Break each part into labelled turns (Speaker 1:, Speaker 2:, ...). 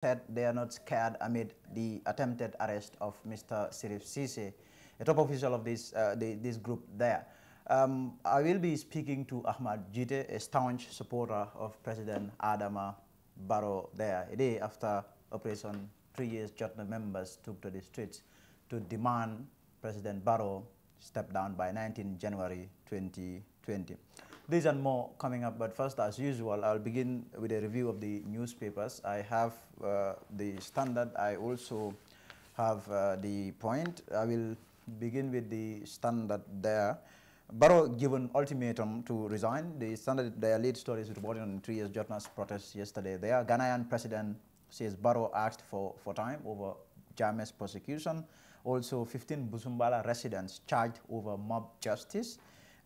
Speaker 1: said they are not scared amid the attempted arrest of Mr. Sirif Sise, a top official of this group there. I will be speaking to Ahmad Jite, a staunch supporter of President Adama Barrow there, a day after Operation 3 Years Jotna members took to the streets to demand President Barrow step down by 19 January 2020. These and more coming up, but first, as usual, I'll begin with a review of the newspapers. I have the Standard. I also have the Point. I will begin with the Standard there. Barrow given ultimatum to resign. The Standard, their lead story is reporting on 3 years Jotna's protest yesterday there. Ghanaian president says Barrow asked for time over Jammeh's prosecution. Also, 15 Busumbala residents charged over mob justice.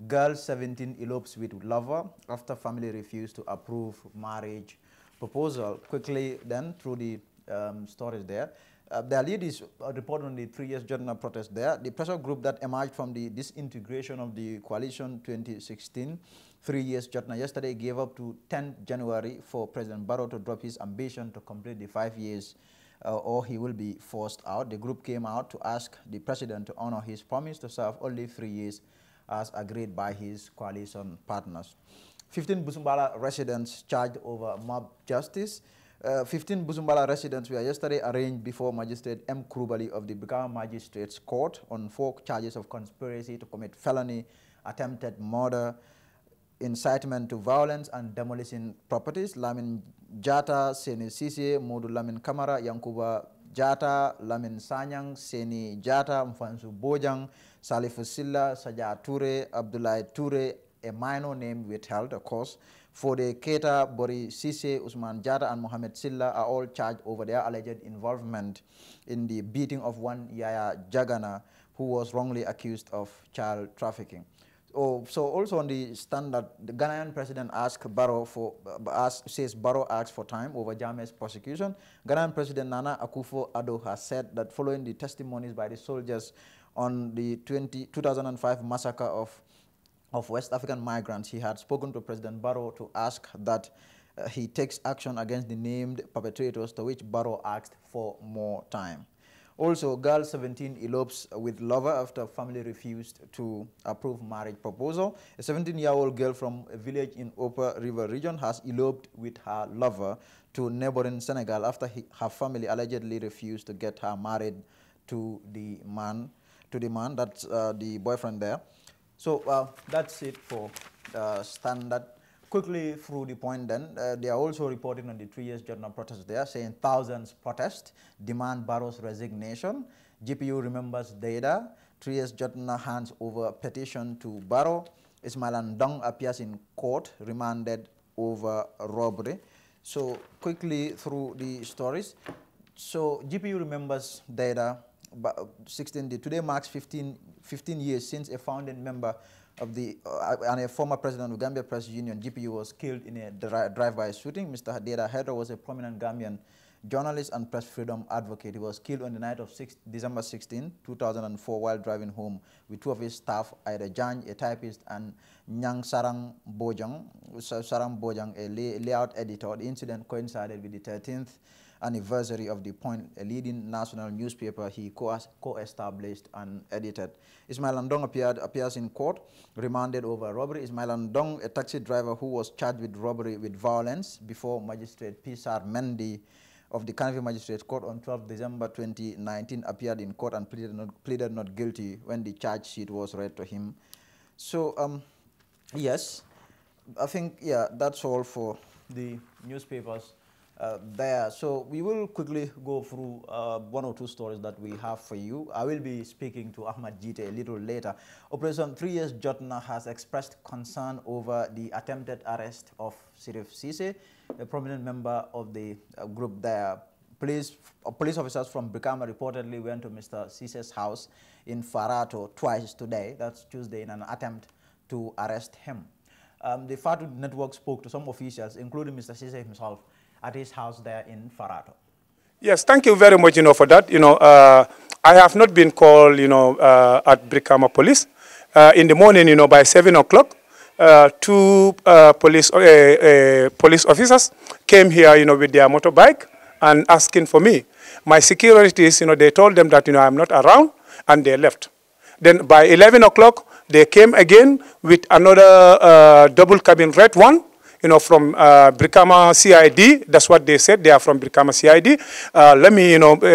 Speaker 1: Girl 17 elopes with lover after family refused to approve marriage proposal. Quickly then through the stories there. The lead is reporting on the 3 years Jotna protest there. The pressure group that emerged from the disintegration of the coalition 2016, 3 years Jotna yesterday gave up to 10 January for President Barrow to drop his ambition to complete the 5 years or he will be forced out. The group came out to ask the president to honor his promise to serve only 3 years as agreed by his coalition partners. 15 Busumbala residents charged over mob justice. 15 Busumbala residents were yesterday arraigned before Magistrate M. Krubali of the Brikama Magistrates Court on 4 charges of conspiracy to commit felony, attempted murder, incitement to violence, and demolishing properties. Lamin Jata, Seni Sise, Modu Lamin Kamara, Yankuba Jata, Lamin Sanyang, Seni Jata, Mfansu Bojang, Salifu Silla, Saja Ture, Abdullah Ture, a minor name withheld, of course. Fode Keta, Bori Sise, Usman Jata, and Mohamed Silla are all charged over their alleged involvement in the beating of one Yaya Jagana, who was wrongly accused of child trafficking. So also on the Standard, the Ghanaian president asked Barrow says Barrow asked for time over Jammeh's prosecution. Ghanaian President Nana Akufo-Addo has said that following the testimonies by the soldiers on the 2005 massacre of West African migrants, he had spoken to President Barrow to ask that he takes action against the named perpetrators, to which Barrow asked for more time. Also, girl 17 elopes with lover after family refused to approve marriage proposal. A 17-year-old girl from a village in Upper River region has eloped with her lover to neighboring Senegal after her family allegedly refused to get her married to the man, that's the boyfriend there. So that's it for Standard. Quickly through the Point then, they are also reporting on the 3 years Jotna protest there, saying thousands protest, demand Barrow's resignation. GPU remembers data, 3 years Jotna hands over petition to Barrow. Ismail Ndong appears in court, remanded over robbery. So quickly through the stories. So GPU remembers data, 16, today marks 15 years since a founding member of the and a former president of Gambia Press Union, GPU, was killed in a drive-by shooting. Mr. Hadera Hedra was a prominent Gambian journalist and press freedom advocate. He was killed on the night of December 16, 2004, while driving home with 2 of his staff, Ida Jan, a typist, and Nyang Sarang Bojang, a layout editor. The incident coincided with the 13th anniversary of The Point, a leading national newspaper he co-established and edited. Ismail Ndong appears in court, remanded over robbery. Ismail Ndong, a taxi driver who was charged with robbery with violence before Magistrate Pisar Mendy of the Kanifing Magistrates Court on 12 December 2019, appeared in court and pleaded not guilty when the charge sheet was read to him. So, yes, I think, yeah, that's all for the newspapers there. So we will quickly go through 1 or 2 stories that we have for you. I will be speaking to Ahmad Jite a little later. Operation 3 years Jotna has expressed concern over the attempted arrest of Sirif Sise, a prominent member of the group there. Police officers from Brikama reportedly went to Mr. Sise's house in Farato twice today, that's Tuesday, in an attempt to arrest him. The Fatu network spoke to some officials, including Mr. Sise himself, at his house there in Farato.
Speaker 2: Yes, thank you very much, for that. I have not been called, at Brikama Police. In the morning, by 7 o'clock, 2 police officers came here, with their motorbike and asking for me. My securities, they told them that, I'm not around, and they left. Then by 11 o'clock, they came again with another double cabin red one, from Brikama CID. That's what they said. They are from Brikama CID.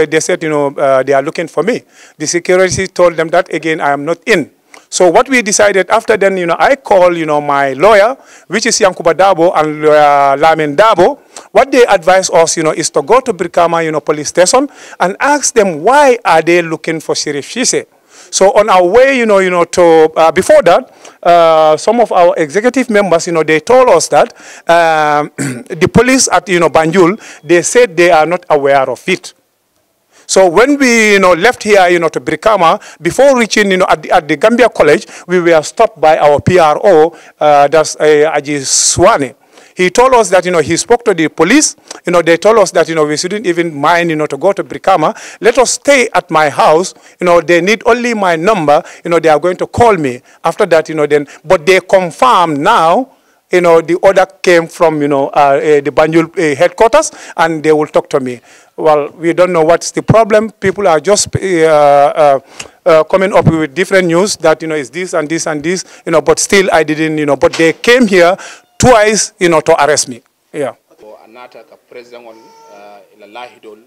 Speaker 2: They said, they are looking for me. The security told them that, again, I am not in. So what we decided after then, I call, my lawyer, which is Yankuba Dabo and lawyer Lamin Dabo. What they advise us, is to go to Brikama, police station and ask them why are they looking for Sheriff Ceesay. So on our way, before that, some of our executive members, they told us that the police at, Banjul, they said they are not aware of it. So when we, left here, to Brikama, before reaching, at the Gambia College, we were stopped by our PRO, that's Aji Swane. He told us that, he spoke to the police. They told us that, we shouldn't even mind, to go to Brikama. Let us stay at my house. They need only my number. They are going to call me. After that, but they confirm now, the order came from, the Banjul headquarters, and they will talk to me. Well, we don't know what's the problem. People are just coming up with different news that, it's this and this and this, but still I didn't, but they came here twice, to arrest me. Yeah.
Speaker 3: Anata ka president on ila lahidol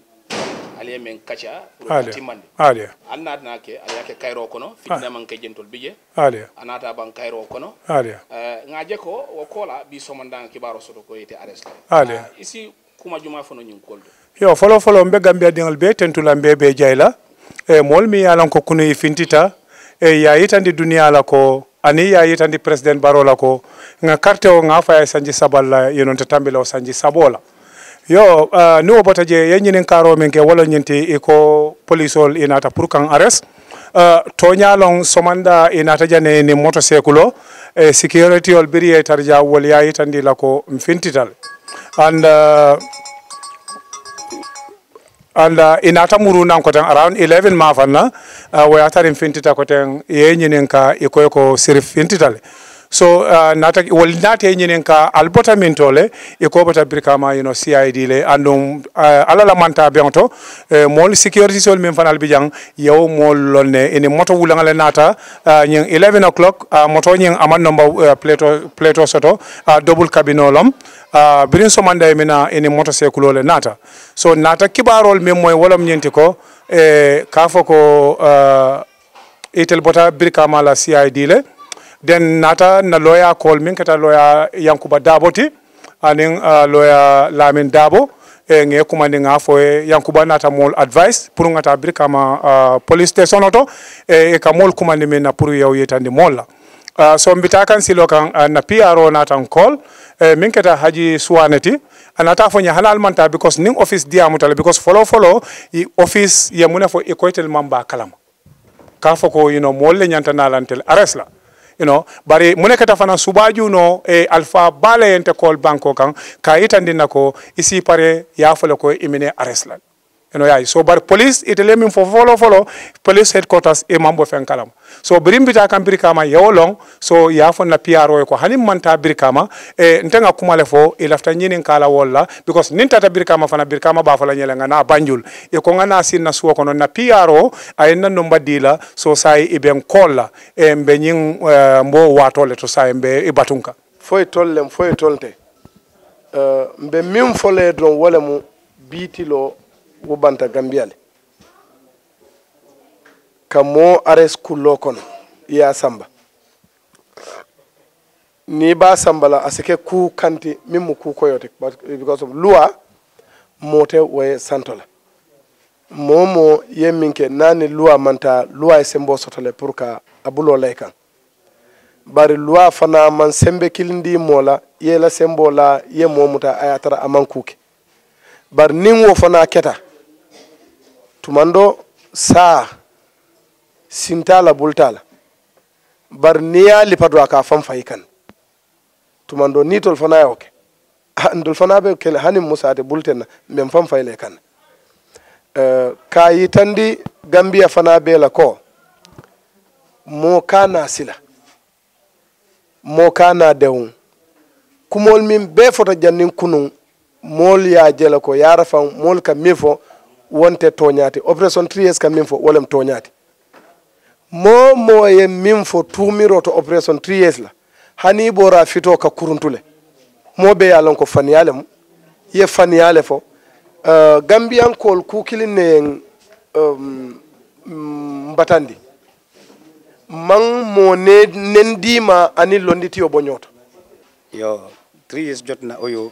Speaker 3: aliye men kacha timande
Speaker 2: aliya
Speaker 3: annat nake aliyake kairo kono fitna man ke jentol bije
Speaker 2: aliya
Speaker 3: anata ban kairo kono
Speaker 2: aliya
Speaker 3: ngaje ko wo kola bi somandanga kibaro soto ko yete arrest
Speaker 2: aliya
Speaker 3: isi kuma juma fono nyin koldo
Speaker 2: yo folo mbe Gambia dingal be tentula be jayla mol mi yalan ko kunu fintita ya yitandi dunia la ko ani ya yitandi president barola ko nga carte o nga fa sanji saballa yononta tambilo sanji sabola yo ni obota je yenyinen karo men ke wala nyenti iko polisol inata pour kan arrest to nyalon somanda inata jane ni motorcycle security ol biriye tarja wol ya yitandi la ko mfintital and inata muru nan koten around 11 mafanna waya tarim fintita koten yenyinen ka iko sirif fintital so nata wol nata yenyinen ka albota mintole iko bota Brikama CID le andum ala la manta biento mol security sol men fanal bijang yow mol lonne ene moto wulanga le nata nyen 11 o'clock moto nyen aman number plato soto double cabinolom birin somanda mina ene motorcycle le nata so nata kibarol mem moy wolom nyenti ko ka foko etel bota Brikama la CID le den nata na lawyer call min kata lawyer Yankuba Daboti anin lawyer Lamin Dabo nge kumande nga fo Yankuba nata mol advice pour ngata Brikama police station auto ka mol kumande men na pour yow yetande mol la so mbita kan silo kan na PRO nata call min kata Haji Swaneti anata fo nya halal manta because ning office diamutale because follow office ye muna fo ekoitel mamba kalam ka fo ko mol le nyanta nalantel arrest la bari munekata fana subaju alpha bale ente call banko kan ka itandi nako isi pare ya fole ko imine arrest la so bar police itele min fo follow police headquarters e mambo fen kalam so brimbita kan Brikama yewolong so ya fo na PRO ko hanim manta Brikama ntenga kumale fo e lafta nyinin kala walla because nintata Brikama fana Brikama ba fala nyelenga na Banjul e ko ngana sin na suwo kono na PRO ay nan no mbadila so say e ben kolla e mbe nyin mbo watole to say mbe e batunka
Speaker 4: foy tolte mbe min fole don wala mu bitilo wo banta Gambiale kamo ares kullo kono ya samba ni ba samba la asike ku kanti mimu ku koyote because of loi mote way santola momo yeminke nani loi manta loi sembo sotole pour ka abulo laykan bari loi fana man sembe kilindi mola yela sembo la ye momuta ayatara amankuke bar ningo fana keta tumando sa sintala bultala bar niya lipadwa ka famfaikan tumando nitol fana yoke andul fana be kel hanim musate bulten mem famfaile kan ka yitandi Gambia fana be la ko mo kana sila mo kana deun kumol min be foto jannin kunun mool ya jela ko yara fan mool ka min fo wonte toñaati opération 3 years ka min fo wolem toñaati mo ye min fo tumiro to opération 3 years la hani bora fito ka kuruntule mo be yalon ko faniyale mu ye faniyale fo gambian kol ku kilin mbatandi man mo ne nendima ani londiti o bonyoto
Speaker 5: yo 3 years jotna oyo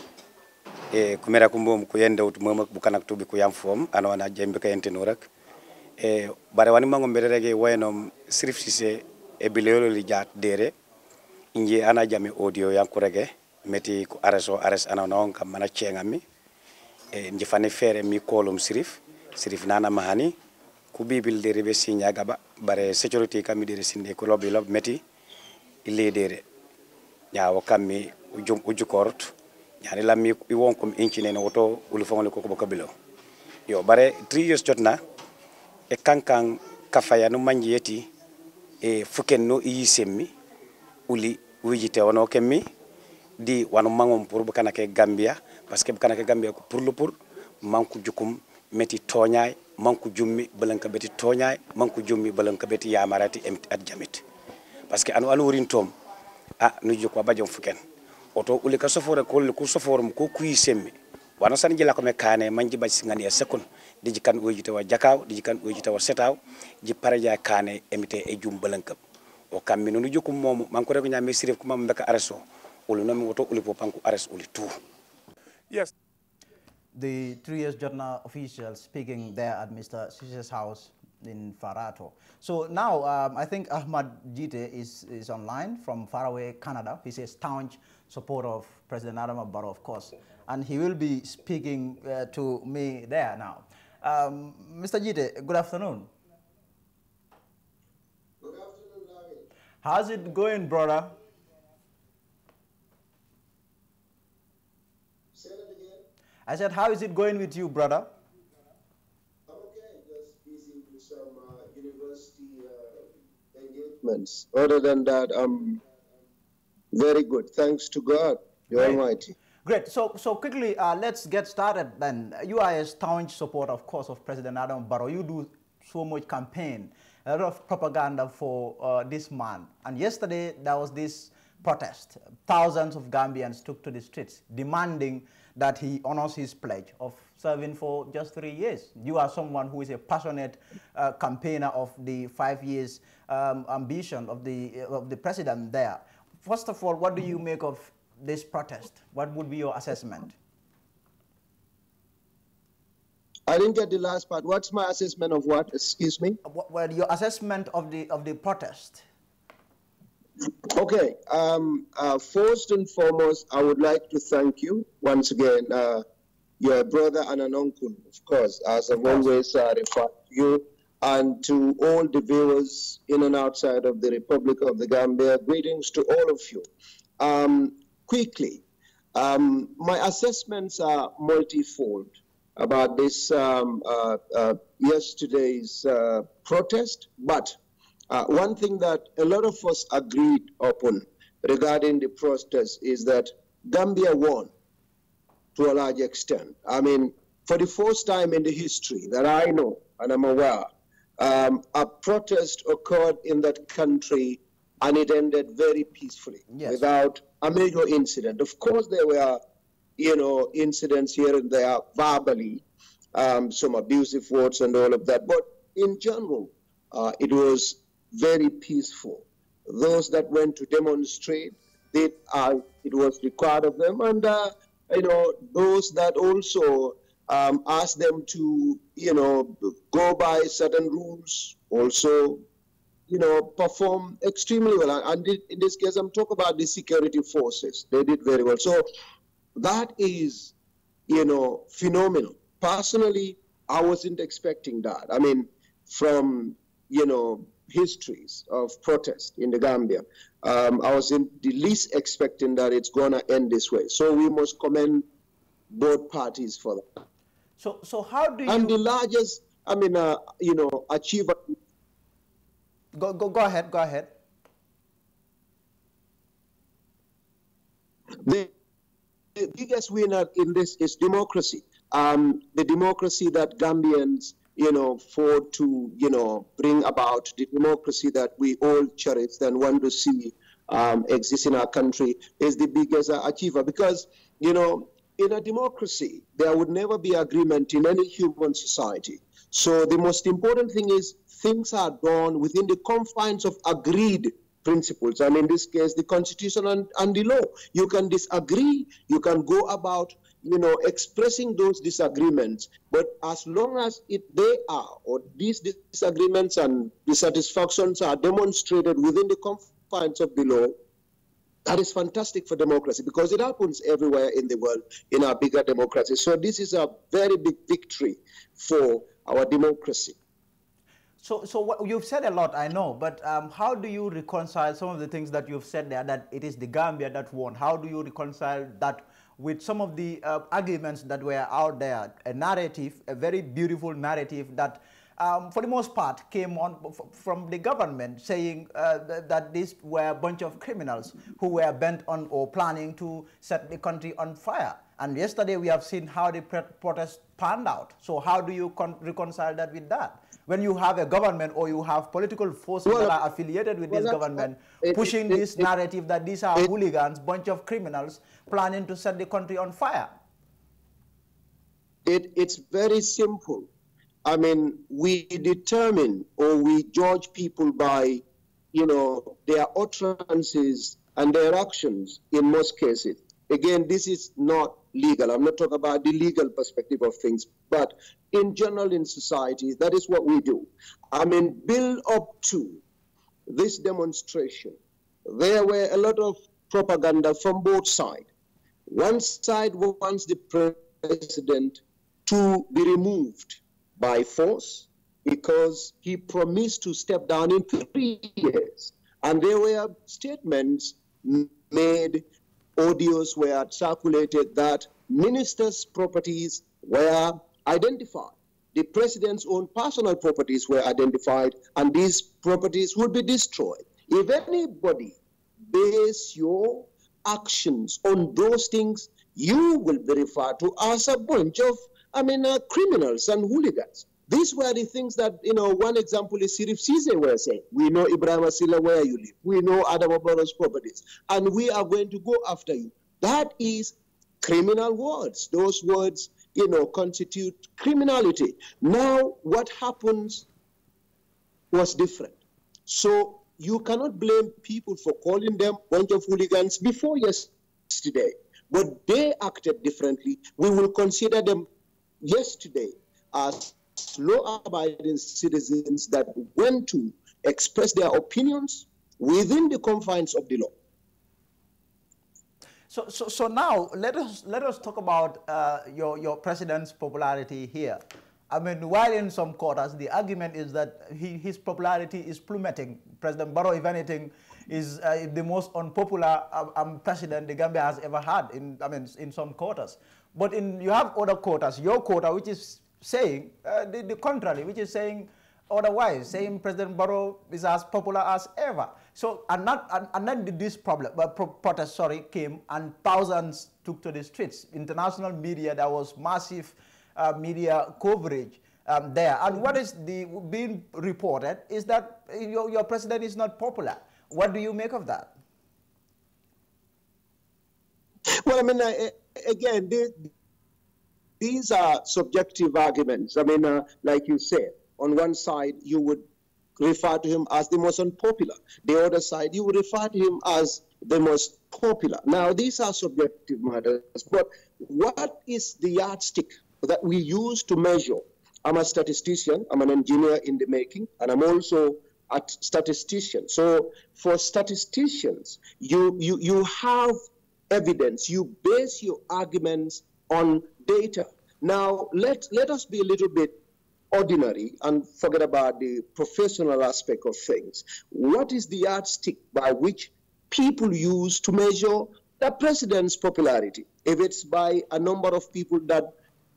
Speaker 5: e kumera ko mbom ko yende wut mama bukanak tubi ko yam fom anona jembe ka yenteno rek e bare wani mango mbere rege wayno Sirif Cissé e bilelo li jaat dere inji ana jami audio yanko rege meti ko ares anona on kam mana cengami e nji fane fere mi kolum Sirif nana mahani ku bibil dere be signa gaba bare sécurité kam dere sinde ko lobby lob meti ile dere nyaawo kammi ujukort ñaani lammi i won kom incine no woto ulu fongole ko ko kabilo yo bare 3 years jotna e kankan kafaya no manji yeti e fuken no yi semmi uli wijite wono kemmi di wanu mangom pour bu kanake Gambia parce que bu kanake Gambia ko pour manku jukum meti toñaay manku jummi balanka beti toñaay manku jummi balanka beti yamarati at jamit parce que anu wurin tom nu jukwa bajom fuken oto uli ka sofore ko ku soforum ko kuyi semmi wana san jila ko me kane manji baj singani sekon di jikan oji tawa jakaw di jikan oji tawa setaw ji paraja kane emite e jum balankam o kammi no jokum mom man ko rego nyame Sirif ko mam beka areso uli no mi woto uli po panku ares uli tout.
Speaker 2: Yes.
Speaker 1: The 3 years Jotna official speaking there at Mr. Sisse's house in Farato. So now I think Ahmad Jite is online from faraway Canada. He's a staunch supporter of President Adama Barrow, of course, and he will be speaking to me there now. Mr. Jite, good afternoon.
Speaker 6: Good afternoon, Larry.
Speaker 1: How's it going, brother?
Speaker 6: Say that again.
Speaker 1: I said, how is it going with you, brother?
Speaker 6: I'm okay, just busy with some university engagements. Other than that, I'm very good. Thanks to God, the Almighty.
Speaker 1: Great. So quickly, let's get started then. You are a staunch supporter, of course, of President Adama Barrow. You do so much campaign, a lot of propaganda for this man. And yesterday, there was this protest. Thousands of Gambians took to the streets demanding that he honors his pledge of serving for just 3 years. You are someone who is a passionate campaigner of the 5 years ambition of the president there. First of all, what do you make of this protest? What would be your assessment?
Speaker 6: I didn't get the last part. What's my assessment of what? Excuse me?
Speaker 1: Well, your assessment of the protest.
Speaker 6: Okay. First and foremost, I would like to thank you once again. Your brother and an uncle, of course, as I've always referred to you, and to all the viewers in and outside of the Republic of the Gambia. Greetings to all of you. Quickly, my assessments are multifold about this yesterday's protest, but one thing that a lot of us agreed upon regarding the protest is that Gambia won to a large extent. I mean, for the first time in the history that I know and I'm aware, a protest occurred in that country and it ended very peacefully, yes, without a major incident. Of course, there were, incidents here and there verbally, some abusive words and all of that. But in general, it was very peaceful. Those that went to demonstrate, it was required of them. And, those that also asked them to, go by certain rules, also, perform extremely well. And in this case, I'm talking about the security forces. They did very well. So that is, phenomenal. Personally, I wasn't expecting that. I mean, from, histories of protest in the Gambia, I was in the least expecting that it's going to end this way. So we must commend both parties for that.
Speaker 1: So how do you...
Speaker 6: And the largest, achievement...
Speaker 1: Go ahead.
Speaker 6: The biggest winner in this is democracy. The democracy that Gambians, fought to, bring about, the democracy that we all cherish and want to see exist in our country is the biggest achiever. Because, in a democracy, there would never be agreement in any human society. So the most important thing is things are done within the confines of agreed principles, and in this case, the Constitution and the law. You can disagree, you can go about, expressing those disagreements, but as long as these disagreements and dissatisfactions are demonstrated within the confines of the law, that is fantastic for democracy, because it happens everywhere in the world in our bigger democracies. So this is a very big victory for our democracy.
Speaker 1: So what, you've said a lot, I know, but how do you reconcile some of the things that you've said there, that it is the Gambia that won? How do you reconcile that with some of the arguments that were out there, a narrative, a very beautiful narrative that for the most part came on from the government, saying that these were a bunch of criminals who were bent on or planning to set the country on fire? And yesterday we have seen how the protest panned out. So how do you reconcile that with that? When you have a government or you have political forces that are affiliated with this government pushing this narrative that these are hooligans, bunch of criminals planning to set the country on fire?
Speaker 6: It's very simple. I mean, we determine or we judge people by, their utterances and their actions in most cases. Again, this is not legal. I'm not talking about the legal perspective of things, but in general in society, that is what we do. I mean, build up to this demonstration, there were a lot of propaganda from both sides. One side wants the president to be removed by force because he promised to step down in 3 years. And there were statements made, audios were circulated that ministers' properties were identified. The president's own personal properties were identified, and these properties would be destroyed. If anybody base your actions on those things, you will be referred to as a bunch of, criminals and hooligans. These were the things that, one example is Sirif Cisse were saying. We know Ibrahim Asila where you live. We know Adam Barrow's properties. And we are going to go after you. That is criminal words. Those words, constitute criminality. Now, what happens was different. So you cannot blame people for calling them a bunch of hooligans before yesterday. But they acted differently. We will consider them yesterday as law-abiding citizens that went to express their opinions within the confines of the law.
Speaker 1: So now let us talk about your president's popularity here. I mean, while in some quarters the argument is that his popularity is plummeting. President Barrow, if anything, is the most unpopular president the Gambia has ever had. In some quarters, but you have other quarters. Your quarter, which is saying the contrary, which is saying otherwise, saying President Barrow is as popular as ever. So, and then this protest, came and thousands took to the streets. International media, there was massive media coverage there. And what is being reported is that your president is not popular. What do you make of that?
Speaker 6: Well, again, these are subjective arguments. Like you said, on one side, you would refer to him as the most unpopular. The other side, you would refer to him as the most popular. Now, these are subjective matters, but what is the yardstick that we use to measure? I'm a statistician, I'm an engineer in the making, and I'm also a statistician. So for statisticians, you have evidence, you base your arguments on data. Now, let us be a little bit ordinary and forget about the professional aspect of things. What is the yardstick by which people use to measure the president's popularity? If it's by a number of people that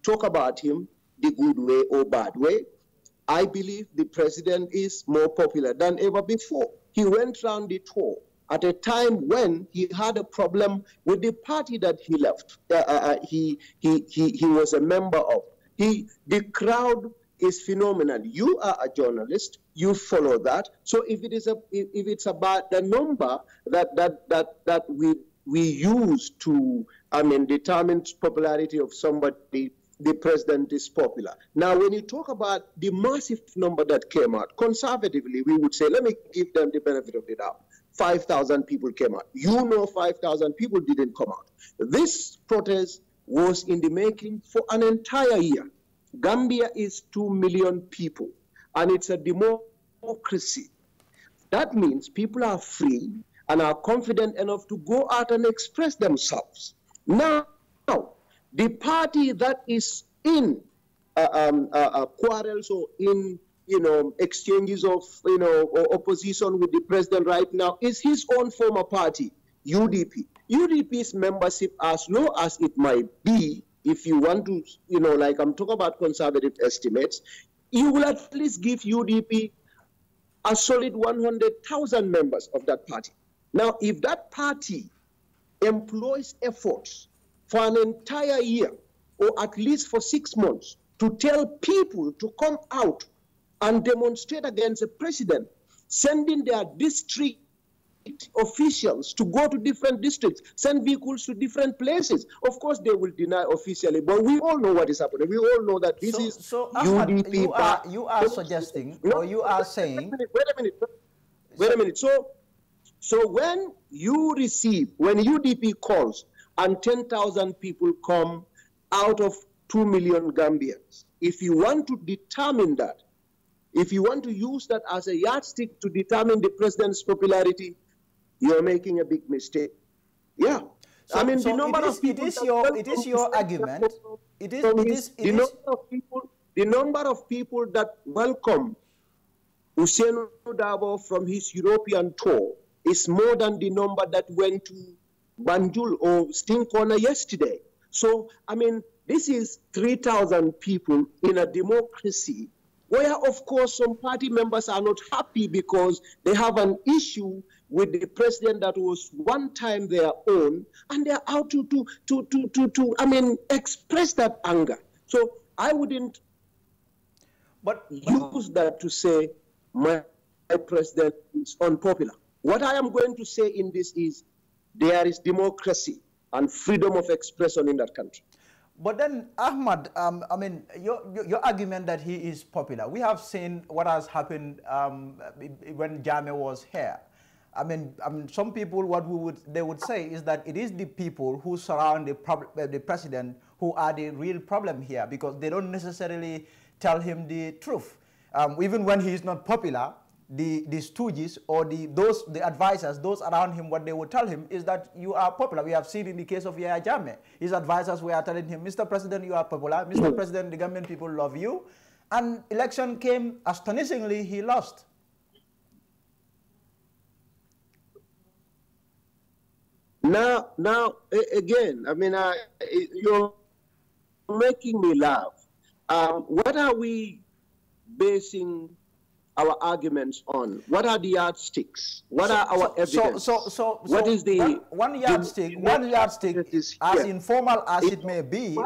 Speaker 6: talk about him the good way or bad way, I believe the president is more popular than ever before. He went round the tour at a time when he had a problem with the party that he left. He was a member of. The crowd is phenomenal. You are a journalist. You follow that. So if it's about the number that we use to determine popularity of somebody, the president is popular. Now, when you talk about the massive number that came out, conservatively, we would say, let me give them the benefit of the doubt. 5,000 people came out. 5,000 people didn't come out. This protest was in the making for an entire year. Gambia is 2 million people, and it's a democracy. That means people are free and are confident enough to go out and express themselves. Now, the party that is in quarrels or in exchanges of or opposition with the president right now is his own former party, UDP. UDP's membership, as low as it might be, if you want to, like I'm talking about conservative estimates, you will at least give UDP a solid 100,000 members of that party. Now, if that party employs efforts for an entire year, or at least for 6 months, to tell people to come out and demonstrate against the president, sending their district officials to go to different districts, send vehicles to different places. Of course, they will deny officially, but we all know what is happening. We all know that this is UDP.
Speaker 1: Ahmad, you are suggesting, or you are saying...
Speaker 6: Wait a minute. So when UDP calls and 10,000 people come out of 2 million Gambians, if you want to determine that, if you want to use that as a yardstick to determine the president's popularity, you're making a big mistake. Yeah.
Speaker 1: So, the number of people... It is your argument.
Speaker 6: The number of people that welcome Ousainou Darboe from his European tour is more than the number that went to Banjul or Sting Corner yesterday. So, this is 3,000 people in a democracy where, of course, some party members are not happy because they have an issue with the president that was one time their own, and they're out to express that anger. So I wouldn't use that to say my president is unpopular. What I am going to say in this is there is democracy and freedom of expression in that country.
Speaker 1: But then, Ahmad, your argument that he is popular, we have seen what has happened when Jammeh was here. Some people, they would say is that it is the people who surround the president who are the real problem here, because they don't necessarily tell him the truth. Even when he is not popular, the stooges or the advisors, those around him, what they would tell him is that you are popular. We have seen in the case of Yahya Jammeh, his advisors were telling him, Mr. President, you are popular. Mr. President, the Gambian people love you. And election came, astonishingly, he lost.
Speaker 6: Now, again, you're making me laugh. What are we basing our arguments on? What are the yardsticks? What are our evidence? What is the
Speaker 1: one yardstick? One yardstick, as informal as it may be.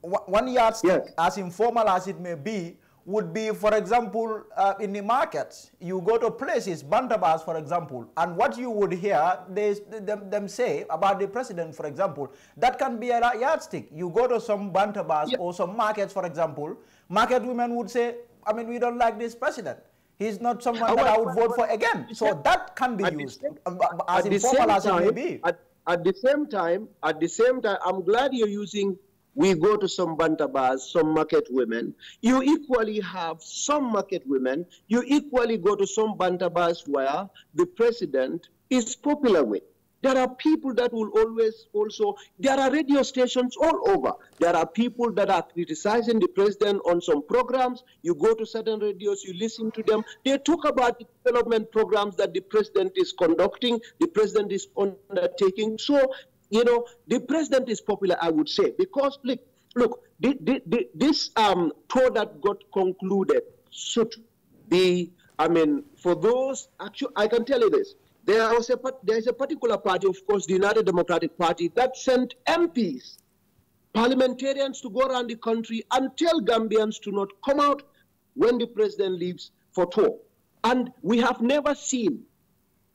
Speaker 1: One yardstick, as informal as it may be, would be, for example, in the markets. You go to places, bantabas, for example, and what you would hear them say about the president, for example, that can be a yardstick. You go to some bantabas or some markets, for example, market women would say, we don't like this president. He's not someone that I would vote for again. So that can be used, as informal as it may be.
Speaker 6: At the same time, I'm glad you're using, we go to some bantabas, some market women. You equally have some market women. You equally go to some bantabas where the president is popular with. There are people that will always also, there are radio stations all over. There are people that are criticizing the president on some programs. You go to certain radios, you listen to them. They talk about the development programs that the president is conducting, the president is undertaking. So, the president is popular, I would say, because, look, this tour that got concluded should be, for those, actually, I can tell you this. there is a particular party, of course, the United Democratic Party, that sent MPs, parliamentarians, to go around the country and tell Gambians to not come out when the president leaves for tour. And we have never seen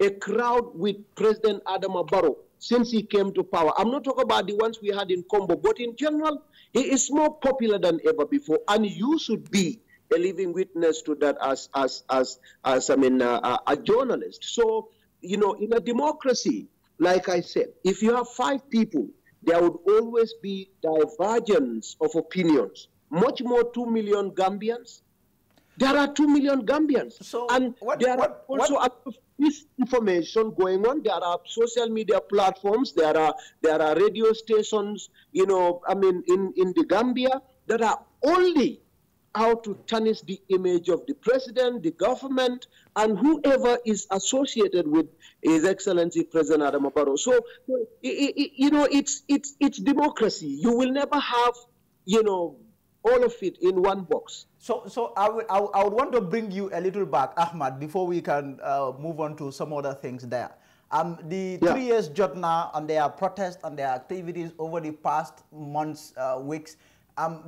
Speaker 6: a crowd with President Adama Barrow since he came to power. I'm not talking about the ones we had in Combo, but in general, he is more popular than ever before. And you should be a living witness to that as a journalist. So, you know, in a democracy, like I said, if you have 5 people, there would always be divergence of opinions. Much more 2 million Gambians. There are 2 million Gambians.
Speaker 1: So
Speaker 6: and there are also a lot of misinformation going on. There are social media platforms. There are radio stations, you know, I mean, in the Gambia that are only out to tarnish the image of the president, the government, and whoever is associated with His Excellency President Adama Barrow. So, you know, it's democracy. You will never have, you know, all of it in one box.
Speaker 1: So I would want to bring you a little back, Ahmad, before we can move on to some other things there. The 3 years Jotna and their protests and their activities over the past months, weeks,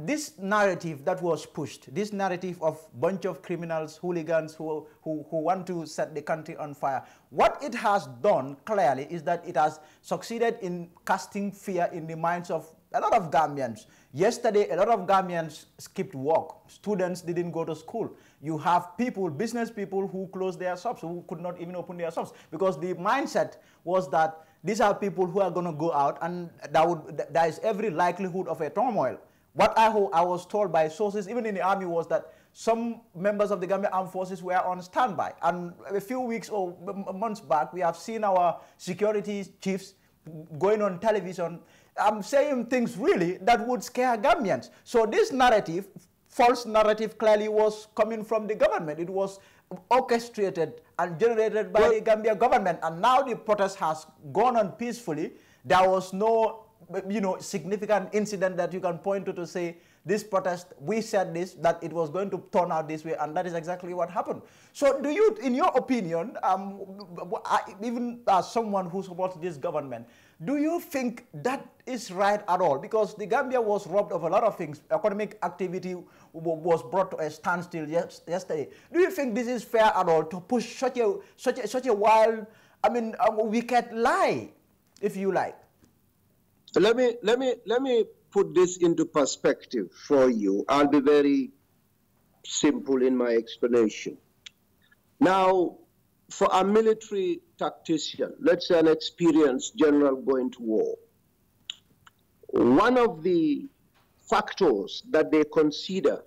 Speaker 1: this narrative that was pushed, this narrative of bunch of criminals, hooligans who want to set the country on fire, what it has done clearly is that it has succeeded in casting fear in the minds of a lot of Gambians. Yesterday, a lot of Gambians skipped work. Students didn't go to school. You have people, business people, who closed their shops, who could not even open their shops, because the mindset was that these are people who are going to go out, and there is every likelihood of a turmoil. What I was told by sources, even in the army, was that some members of the Gambia Armed Forces were on standby. And a few weeks or months back, we have seen our security chiefs going on television saying things really that would scare Gambians. So this narrative, false narrative, clearly was coming from the government. It was orchestrated and generated by the Gambia government. And now the protest has gone on peacefully. There was no, you know, significant incident that you can point to say, this protest, we said this, that it was going to turn out this way, and that is exactly what happened. So do you, in your opinion, even as someone who supports this government, do you think that is right at all? Because the Gambia was robbed of a lot of things. Economic activity was brought to a standstill yesterday. Do you think this is fair at all to push such a wild, I mean, a wicked lie, if you like?
Speaker 6: Let me put this into perspective for you. I'll be very simple in my explanation. Now, for a military tactician, let's say an experienced general going to war, one of the factors that they consider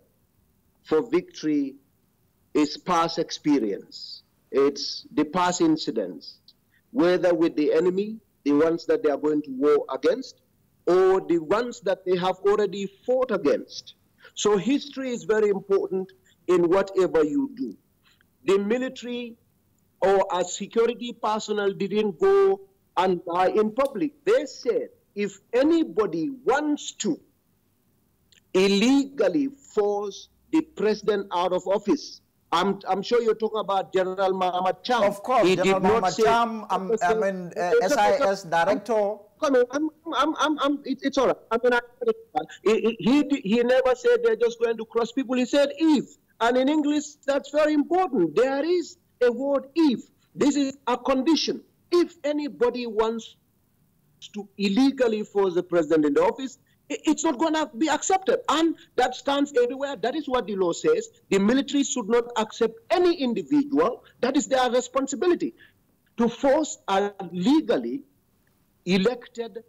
Speaker 6: for victory is past experience. It's the past incidents, whether with the enemy, the ones that they are going to war against, or the ones that they have already fought against. So history is very important in whatever you do. The military or a security personnel didn't go and die in public. They said, if anybody wants to illegally force the president out of office, I'm sure you're talking about General Mohamed Cham.
Speaker 1: Of course,
Speaker 6: he
Speaker 1: General Mohamed Cham, SIS director.
Speaker 6: It's all right. I mean, he never said they're just going to cross people. He said if. And in English, that's very important. There is a word if. This is a condition. If anybody wants to illegally force the president in the office, it's not going to be accepted. And that stands everywhere. That is what the law says. The military should not accept any individual. That is their responsibility to force a legally elected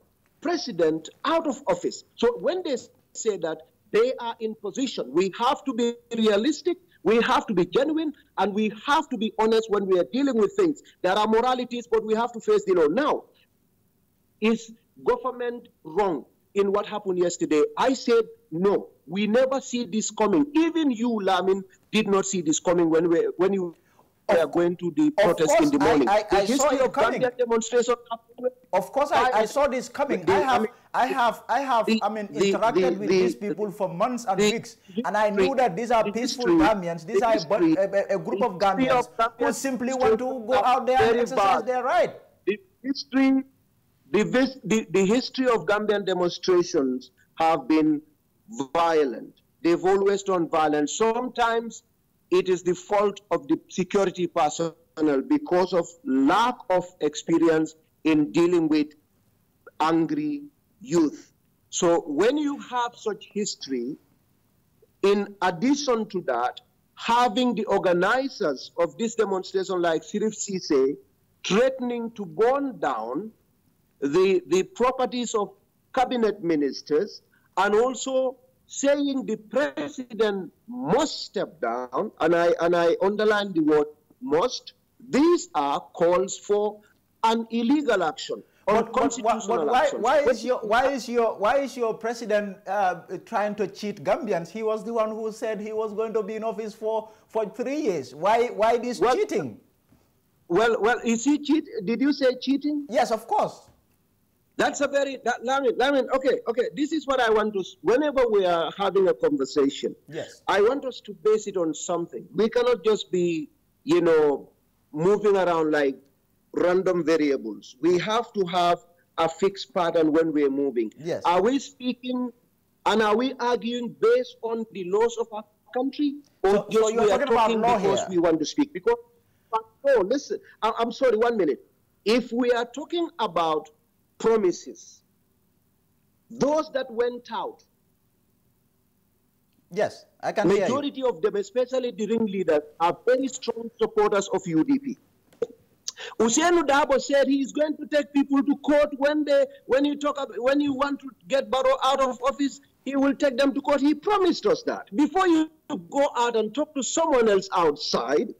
Speaker 6: president out of office. So when they say that, they are in position. We have to be realistic, we have to be genuine, and we have to be honest when we are dealing with things. There are moralities, but we have to face the law. Now, is government wrong in what happened yesterday? I said no. We never see this coming. Even you, Lamin, did not see this coming when you are going to the protest in the morning.
Speaker 1: I saw it coming.
Speaker 6: Demonstration.
Speaker 1: Of course, I saw this coming. I have interacted with these people for months and weeks, and I knew that these are peaceful Gambians. These are a group of Gambians who simply want to go out there and exercise their right.
Speaker 6: The history of Gambian demonstrations have been violent. They've always done violence. Sometimes it is the fault of the security personnel because of lack of experience in dealing with angry youth. So when you have such history, in addition to that, having the organizers of this demonstration like Sirif Sise threatening to burn down the properties of cabinet ministers, and also saying the president must step down, and I underline the word must, these are calls for an illegal action.
Speaker 1: Why is your president trying to cheat Gambians? He was the one who said he was going to be in office for 3 years. Why this cheating?
Speaker 6: Well, is he cheat? Did you say cheating?
Speaker 1: Yes, of course.
Speaker 6: That's a very, Lamin, okay, this is what I want to, whenever we are having a conversation,
Speaker 1: yes,
Speaker 6: I want us to base it on something. We cannot just be, moving around like random variables. We have to have a fixed pattern when we're moving.
Speaker 1: Yes.
Speaker 6: Are we speaking and are we arguing based on the laws of our country? Or
Speaker 1: so you're
Speaker 6: we are
Speaker 1: talking about law
Speaker 6: because
Speaker 1: here.
Speaker 6: we want to speak? Because, oh, listen, I'm sorry, 1 minute. If we are talking about promises, those that went out,
Speaker 1: yes, I can hear you.
Speaker 6: Majority of them, especially the ringleaders, are very strong supporters of UDP. Usainu Dabo said he is going to take people to court when you want to get Barrow out of office, he will take them to court. He promised us that. Before you go out and talk to someone else outside,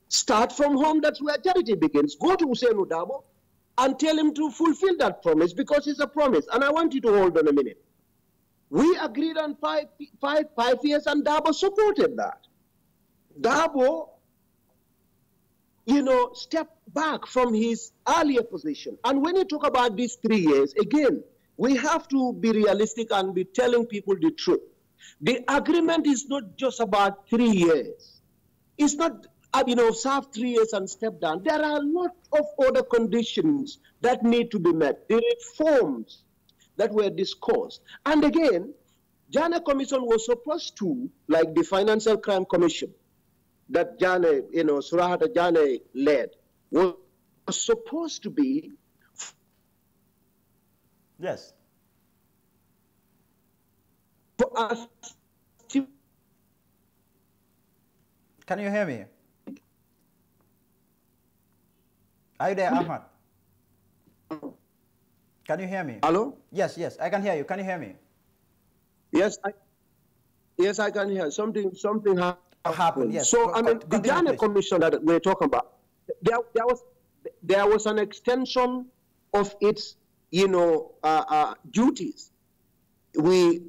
Speaker 6: start from home. That's where charity begins. Go to Usainu Dabo and tell him to fulfill that promise, because it's a promise. And I want you to hold on a minute. We agreed on five years, and Dabo supported that. Dabo, stepped back from his earlier position. And when you talk about these 3 years, again, we have to be realistic and be telling people the truth. The agreement is not just about 3 years. It's not, serve 3 years and step down. There are a lot of other conditions that need to be met. The reforms that were discussed. And again, Janneh Commission was supposed to, like the Financial Crime Commission that Janneh, Surahata Janneh led, was supposed to be.
Speaker 1: Yes.
Speaker 6: For us.
Speaker 1: Can you hear me? Are you there, Ahmad? Can you hear me?
Speaker 6: Hello?
Speaker 1: Yes, I can hear you. Can you hear me?
Speaker 6: Yes, I can hear. Something happened.
Speaker 1: Yes.
Speaker 6: So, the Janneh Commission that we're talking about, there was an extension of its, duties. The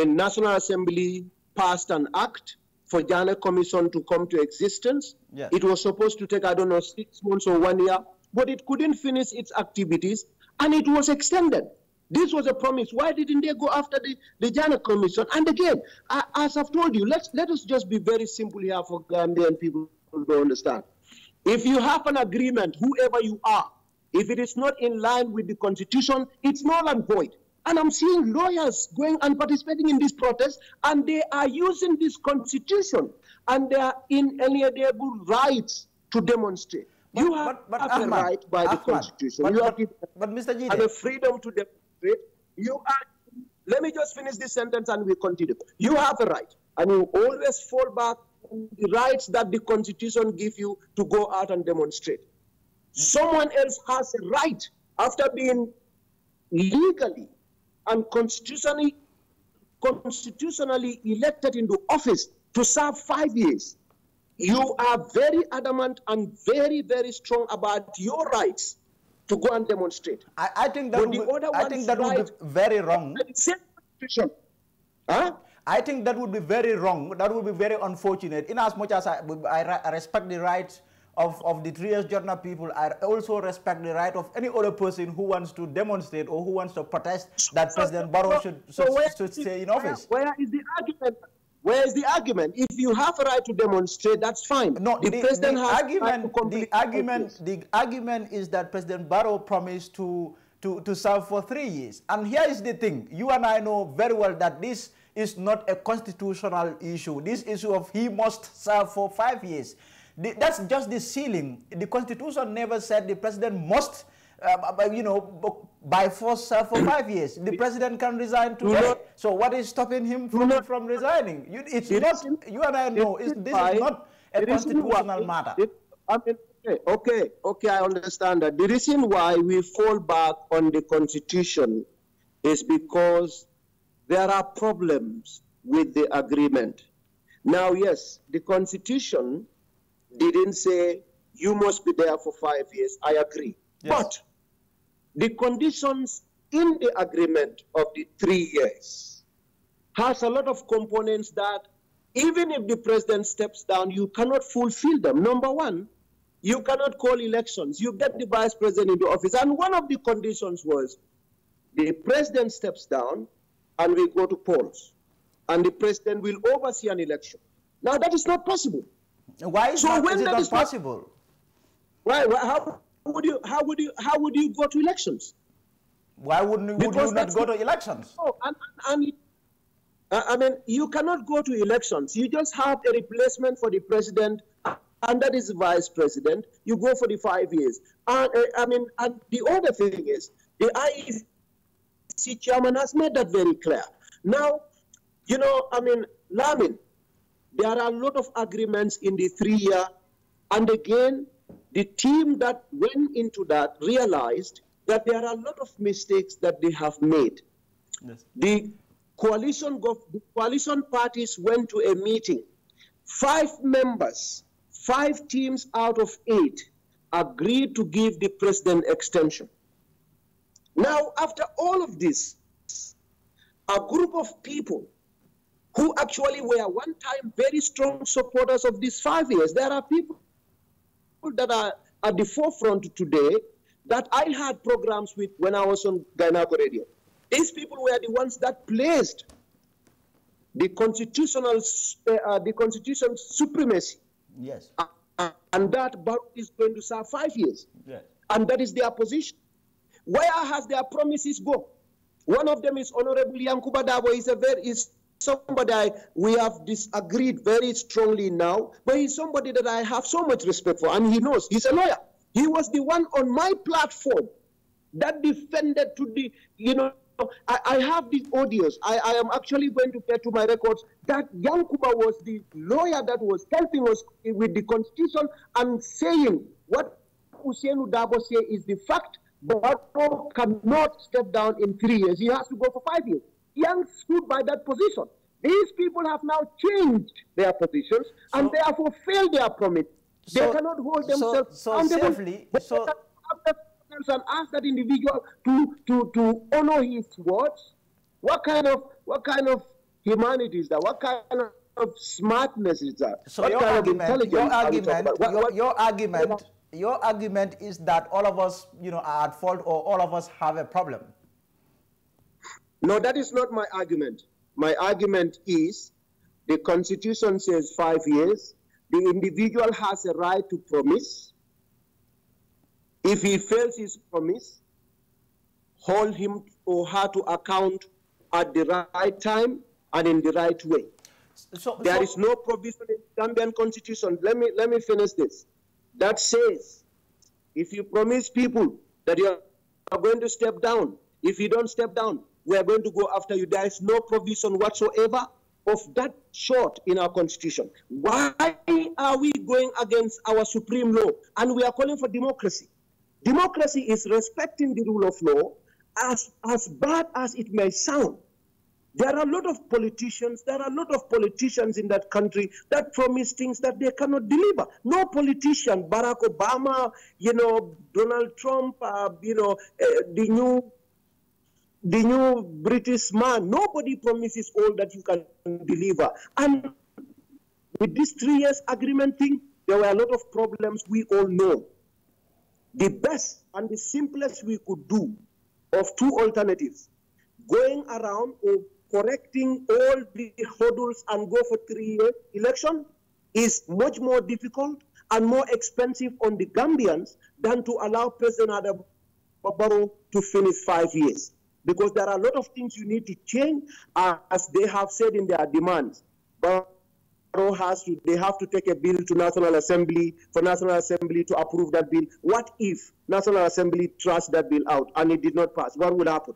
Speaker 6: National Assembly passed an act for Janneh Commission to come to existence.
Speaker 1: Yes.
Speaker 6: It was supposed to take, 6 months or 1 year, but it couldn't finish its activities, and it was extended. This was a promise. Why didn't they go after the Janneh Commission? And again, as I've told you, let us just be very simple here for Gambian people to understand. If you have an agreement, whoever you are, if it is not in line with the Constitution, it's null and void. And I'm seeing lawyers going and participating in this protest, and they are using this Constitution and their inalienable rights to demonstrate. You have a right by the Constitution. You have
Speaker 1: Mr. Jide,
Speaker 6: the freedom to demonstrate. Let me just finish this sentence and we continue. You have a right, and you always fall back on the rights that the Constitution gives you to go out and demonstrate. Someone else has a right, after being legally and constitutionally elected into office, to serve 5 years. You are very adamant and very, very strong about your rights to go and demonstrate.
Speaker 1: I think that would be very wrong.
Speaker 6: Huh?
Speaker 1: I think that would be very wrong. That would be very unfortunate. In as much as I respect the rights of the 3 years Jotna people, I also respect the right of any other person who wants to demonstrate or who wants to protest that President Barrow should stay in office.
Speaker 6: Where is the argument? Where is the argument? If you have a right to demonstrate, that's fine.
Speaker 1: No,
Speaker 6: the
Speaker 1: argument is that President Barrow promised to serve for 3 years. And here is the thing. You and I know very well that this is not a constitutional issue. This issue of he must serve for 5 years. That's just the ceiling. The Constitution never said the president must, by force serve for 5 years. The president can resign today. So what is stopping him from resigning? It's not. You and I know this is not a constitutional matter.
Speaker 6: Okay, I understand that. The reason why we fall back on the Constitution is because there are problems with the agreement. Now, yes, the Constitution didn't say you must be there for 5 years. I agree.
Speaker 1: Yes.
Speaker 6: But the conditions in the agreement of the 3 years has a lot of components that even if the president steps down, you cannot fulfill them. Number one, you cannot call elections. You get the vice president into office. And one of the conditions was the president steps down and we go to polls. And the president will oversee an election. Now, that is not possible.
Speaker 1: Why is it not possible?
Speaker 6: Why? How would you go to elections?
Speaker 1: Why would you not go to elections?
Speaker 6: Oh, I mean, you cannot go to elections. You just have a replacement for the president, and that is the vice president. You go for the 5 years. And the other thing is, the IEC chairman has made that very clear. Now, Lamin, there are a lot of agreements in the 3 year, and again, the team that went into that realized that there are a lot of mistakes that they have made.
Speaker 1: Yes.
Speaker 6: The coalition parties went to a meeting. 5 members, 5 teams out of 8 agreed to give the president extension. Now, after all of this, a group of people who actually were one time very strong supporters of these 5 years. There are people that are at the forefront today that I had programs with when I was on Gainako Radio. These people were the ones that placed the constitution's supremacy.
Speaker 1: Yes.
Speaker 6: And that Barrow is going to serve 5 years.
Speaker 1: Yes.
Speaker 6: And that is their position. Where has their promises go? One of them is Honorable Yankuba Dabo. Is somebody we have disagreed very strongly now, but he's somebody that I have so much respect for, and he knows. He's a lawyer. He was the one on my platform that defended to the, I have the audios. I am actually going to get to my records that Yankuba was the lawyer that was helping us with the Constitution and saying what Usainu Dabo say is the fact. Barrow cannot step down in 3 years. He has to go for 5 years. Young stood by that position. These people have now changed their positions and therefore failed their promise. They cannot hold themselves
Speaker 1: safely.
Speaker 6: And ask that individual to honor his words. What kind of humanity is that? What kind of smartness is that?
Speaker 1: So your argument is that all of us, are at fault, or all of us have a problem.
Speaker 6: No, that is not my argument. My argument is the Constitution says 5 years. The individual has a right to promise. If he fails his promise, hold him or her to account at the right time and in the right way. There is no provision in the Gambian Constitution. Let me finish this. That says, if you promise people that you are going to step down, if you don't step down, we are going to go after you. There is no provision whatsoever of that sort in our Constitution. Why are we going against our supreme law? And we are calling for democracy. Democracy is respecting the rule of law, as bad as it may sound. There are a lot of politicians in that country that promise things that they cannot deliver. No politician, Barack Obama, Donald Trump, the new the new British man. Nobody promises all that you can deliver. And with this 3 years agreement thing, there were a lot of problems we all know. The best and the simplest we could do of two alternatives, going around or correcting all the hurdles and go for 3-year election, is much more difficult and more expensive on the Gambians than to allow President Adama Barrow to finish 5 years. Because there are a lot of things you need to change, as they have said in their demands. Barrow they have to take a bill to National Assembly for National Assembly to approve that bill. What if National Assembly trashed that bill out and it did not pass? What would happen?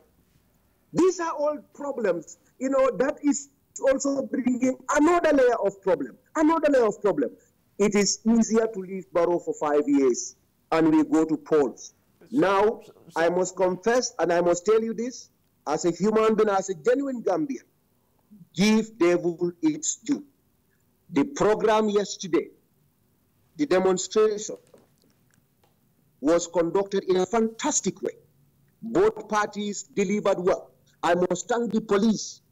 Speaker 6: These are all problems. You know, that is also bringing another layer of problem. Another layer of problem. It is easier to leave Barrow for 5 years and we go to polls. Now, I must confess and I must tell you this, as a human being, as a genuine Gambian, give devil its due. The program yesterday, the demonstration, was conducted in a fantastic way. Both parties delivered well. I must thank the police.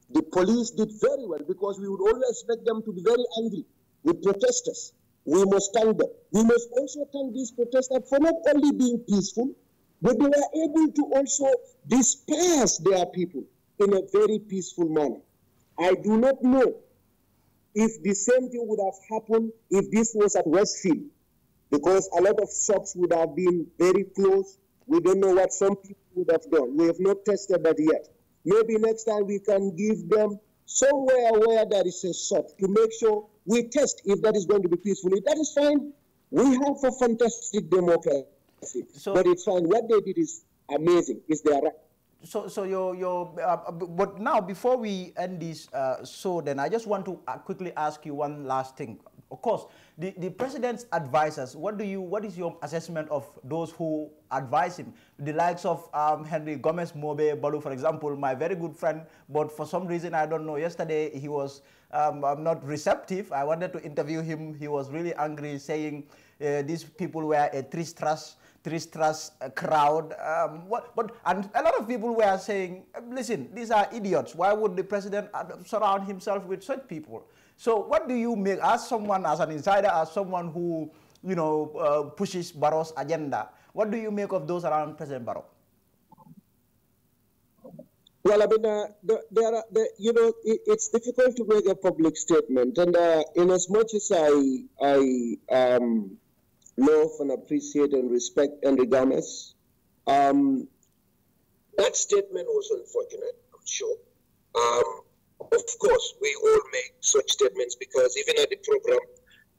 Speaker 6: The police did very well because we would always expect them to be very angry with protesters. We must thank them. We must also thank these protesters for not only being peaceful, but they were able to also disperse their people in a very peaceful manner. I do not know if the same thing would have happened if this was at Westfield, because a lot of shops would have been very close. We don't know what some people would have done. We have not tested that yet. Maybe next time we can give them somewhere where there is a shop to make sure we test if that is going to be peaceful. If that is fine, we have a fantastic democracy. But it's fine. What they did is amazing. It's their right.
Speaker 1: But now, before we end this then I just want to quickly ask you one last thing. Of course, the president's advisors, what is your assessment of those who advise him? The likes of Henry Gomez Mobe Balu, for example, my very good friend, but for some reason, I don't know, yesterday he was not receptive. I wanted to interview him. He was really angry, saying these people were a three-stress crowd. And a lot of people were saying, listen, these are idiots. Why would the president surround himself with such people? So what do you make, as someone, as an insider, as someone who, you know, pushes Barrow's agenda, what do you make of those around President Barrow?
Speaker 6: Well, I mean, you know, it's difficult to make a public statement. And in as much as I love and appreciate and respect Henry Gomez, that statement was unfortunate, I'm sure. Of course, we all make such statements because even at the program,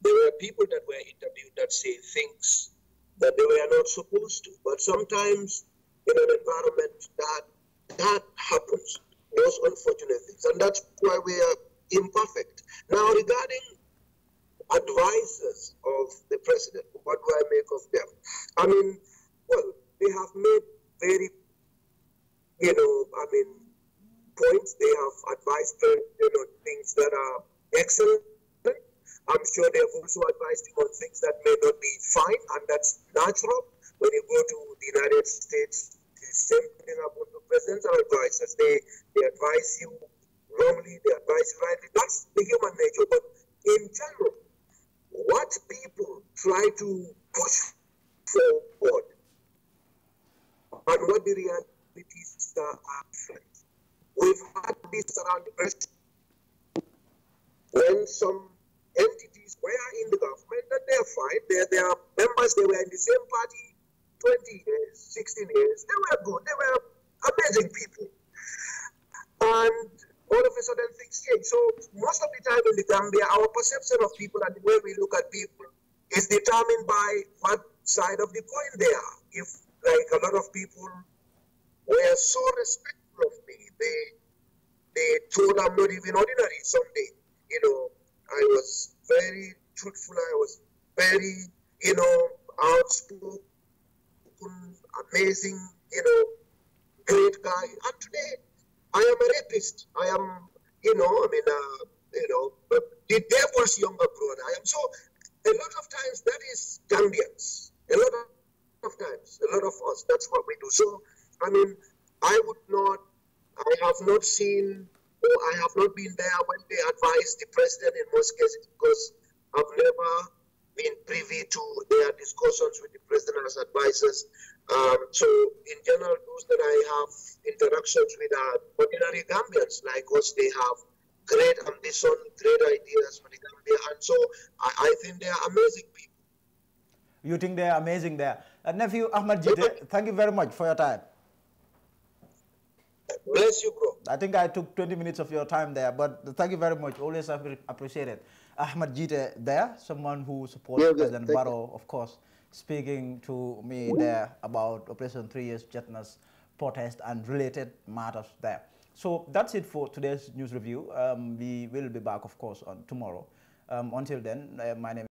Speaker 6: there were people that were interviewed that say things that they were not supposed to. But sometimes in an environment that happens, those unfortunate things. And that's why we are imperfect. Now, regarding advisors of the president, what do I make of them? I mean, well, they have made very, you know, I mean, points. They have advised them, you know, things that are excellent. I'm sure they have also advised him on things that may not be fine, and that's natural. When you go to the United States, the same thing happens to presidents and advisors. They advise you wrongly, they advise you rightly. That's the human nature. But in general, what people try to push forward and what the realities are different. We've had this around the president when some entities were in the government and they're fine. They are members, they were in the same party 20 years, 16 years. They were good. They were amazing people. And all of a sudden things change. So most of the time in the Gambia, our perception of people and the way we look at people is determined by what side of the coin they are. If, like, a lot of people were so respectful of me, they thought I'm not even ordinary someday. You know, I was very truthful, I was very, you know, outspoken, amazing, you know, great guy. And today, I am a rapist. I am, you know, I mean, you know, the devil's younger brother. I am. So, a lot of times, that is Gambians. A lot of times, a lot of us, that's what we do. So, I mean, I have not seen, or I have not been there when they advised the president in most cases, because I've never been privy to their discussions with the president as advisors. So in general, those that I have interactions with are ordinary Gambians like us. They have great ambition, great ideas for the Gambia, and so I think they are amazing people.
Speaker 1: You think they are amazing there. Nephew Ahmad Jite, thank you very much for your time.
Speaker 6: Bless you, bro.
Speaker 1: I think I took 20 minutes of your time there, but thank you very much. Always appreciate it. Ahmad Jite there, someone who supports President Barrow, of course, speaking to me there about Operation 3 Years Jetnas protest and related matters there. So that's it for today's news review. We will be back, of course, on tomorrow. Until then, my name